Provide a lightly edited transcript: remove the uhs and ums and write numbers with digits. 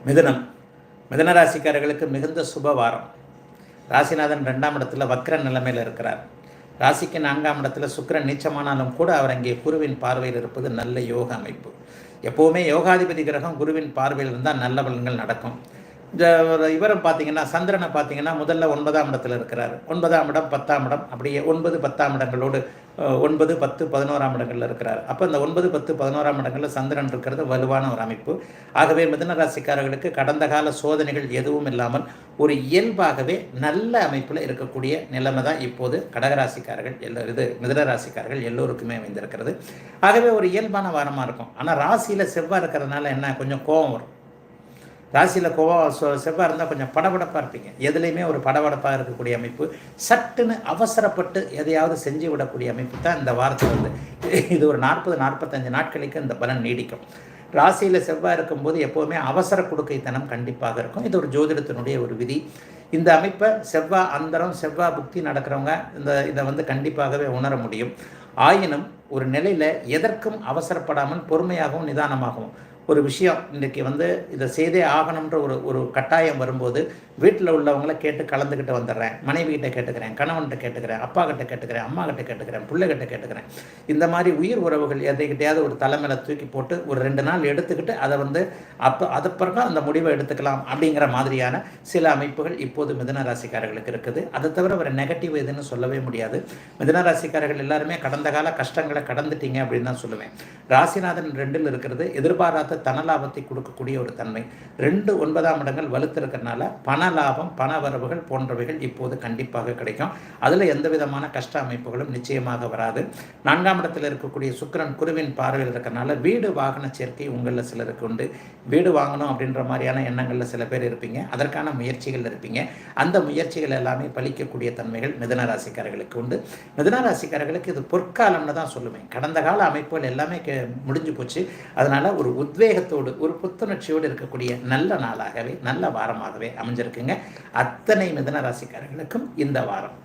மிதுனம் மிதுன ராசிக்காரர்களுக்கு மிகுந்த சுபவாரம். ராசிநாதன் 2ஆம் இடத்துல வக்ர நிலைமையில் இருக்கிறார். ராசிக்கு 4ஆம் இடத்துல சுக்கிரன் நீச்சமானாலும் கூட அவர் அங்கே குருவின் பார்வையில் இருப்பது நல்ல யோக அமைப்பு. எப்போவுமே யோகாதிபதி கிரகம் குருவின் பார்வையில் இருந்தால் நல்ல பலன்கள் நடக்கும். இவரும் பார்த்தீங்கன்னா சந்திரனை பார்த்தீங்கன்னா முதல்ல 9ஆம் இடத்துல இருக்கிறார். 9ஆம் இடம் 10ஆம் இடம் அப்படியே 9, 10ஆம் இடங்களோடு 9, 10, 11ஆம் இடங்களில் இருக்கிறார். அப்போ இந்த 9, 10, 11ஆம் இடங்களில் சந்திரன் இருக்கிறது வலுவான ஒரு அமைப்பு. ஆகவே மிதுன ராசிக்காரர்களுக்கு கடந்த கால சோதனைகள் எதுவும் இல்லாமல் ஒரு இயல்பாகவே நல்ல அமைப்பில் இருக்கக்கூடிய நிலைமை தான் இப்போது கடகராசிக்காரர்கள் மிதுன ராசிக்காரர்கள் எல்லோருக்குமே அமைந்திருக்கிறது. ஆகவே ஒரு இயல்பான வாரமாக இருக்கும். ஆனால் ராசியில் செவ்வாய் இருக்கிறதுனால என்ன, கொஞ்சம் கோபம் வரும். ராசியில் செவ்வாய் இருந்தால் கொஞ்சம் படபடப்பாக இருப்பீங்க. எதுலேயுமே ஒரு படபடப்பாக இருக்கக்கூடிய அமைப்பு. சட்டுன்னு அவசரப்பட்டு எதையாவது செஞ்சு விடக்கூடிய அமைப்பு தான் இந்த வாரத்தில் வந்து இது ஒரு 40-45 நாட்களுக்கு இந்த பலன் நீடிக்கும். ராசியில் செவ்வாய் இருக்கும்போது எப்போவுமே அவசர கொடுக்கைத்தனம் கண்டிப்பாக இருக்கும். இது ஒரு ஜோதிடத்தினுடைய ஒரு விதி. இந்த அமைப்பை செவ்வாய் அந்தரம் செவ்வாய் புக்தி நடக்கிறவங்க இதை வந்து கண்டிப்பாகவே உணர முடியும். ஆயினும் ஒரு நிலையில் எதற்கும் அவசரப்படாமல் பொறுமையாகவும் நிதானமாகவும் ஒரு விஷயம் இன்றைக்கி வந்து இதை செய்தே ஆகணுன்ற ஒரு கட்டாயம் வரும்போது வீட்டில் உள்ளவங்கள கேட்டு கலந்துக்கிட்டு வந்துடுறேன். மனைவிகிட்ட கேட்டுக்கிறேன், கணவன்கிட்ட கேட்டுக்கிறேன், அப்பா கிட்ட கேட்டுக்கிறேன், அம்மா கிட்ட கேட்டுக்கிறேன், பிள்ளைகிட்ட கேட்டுக்கிறேன். இந்த மாதிரி உயிர் உறவுகள் எதைக்கிட்டையாவது ஒரு தலைமையில தூக்கி போட்டு ஒரு 2 நாள் எடுத்துக்கிட்டு அதை வந்து அது பிறகு அந்த முடிவை எடுத்துக்கலாம் அப்படிங்கிற மாதிரியான சில அமைப்புகள் இப்போது மிதுன ராசிக்காரர்களுக்கு இருக்குது. அதை தவிர ஒரு நெகட்டிவ் எதுன்னு சொல்லவே முடியாது. மிதுன ராசிக்காரர்கள் எல்லாருமே கடந்த கால கஷ்டங்களை கடந்துட்டீங்க அப்படின்னு தான் சொல்லுவேன். ராசிநாதன் 2ல் இருக்கிறது எதிர்பாராத தனலாபத்தை கொடுக்கக்கூடிய ஒரு தன்மை. 2, 9ஆம் இடங்கள் வலுத்திருக்கிறதுனால பண லாபம், பண வரவுகள் போன்றவைகள் இப்போது கண்டிப்பாக கிடைக்கும். அதில் எந்த விதமான கஷ்ட அமைப்புகளும் நிச்சயமாக வராது. 4ஆம் இடத்தில் இருக்கக்கூடிய சுக்கிரன் குருவின் பார்வையில் இருக்கிறனால வீடு வாகன சேர்க்கை உங்களில் சிலருக்கு உண்டு. வீடு வாங்கணும் அப்படின்ற மாதிரியான எண்ணங்களில் சில பேர் இருப்பீங்க. அதற்கான முயற்சிகள் இருப்பீங்க. அந்த முயற்சிகள் எல்லாமே பலிக்கக்கூடிய தன்மைகள் மிதுன ராசிக்காரர்களுக்கு உண்டு. மிதுன ராசிக்காரர்களுக்கு இது பொற்காலம்னு தான் சொல்லுவேன். கடந்த கால அமைப்புகள் எல்லாமே முடிஞ்சு போச்சு. அதனால் ஒரு உத்வேகத்தோடு ஒரு புத்துணர்ச்சியோடு இருக்கக்கூடிய நல்ல நாளாகவே நல்ல வாரமாகவே அமைஞ்சிருக்குங்க. அத்தனை மிதுன ராசிக்காரர்களுக்கும் இந்த வாரம்